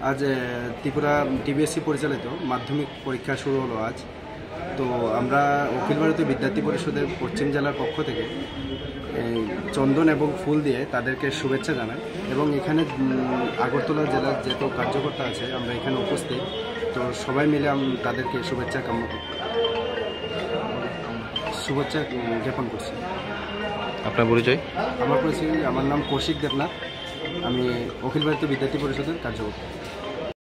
आज त्रिपुरा टीबीएससी परिचालित माध्यमिक परीक्षा शुरू हलो आज। तो आमरा अखिल भारतीय विद्यार्थी परिषदेर पश्चिम जिलार पक्ष थेके चंदन एवं फुल दिए तादेरके शुभेच्छा जानाई एवं एखाने आगरतला जिलार जे तो कार्यकर्ता आछे आमरा एखाने उपस्थित, तो सबाई मिले तादेरके शुभेच्छा ज्ञापन करছি। আপনার পরিচয়? আমার নাম কৌশিক দেবনাথ, আমি অখিল ভারতীয় বিদ্যার্থী পরিষদের কার্যকর্তা।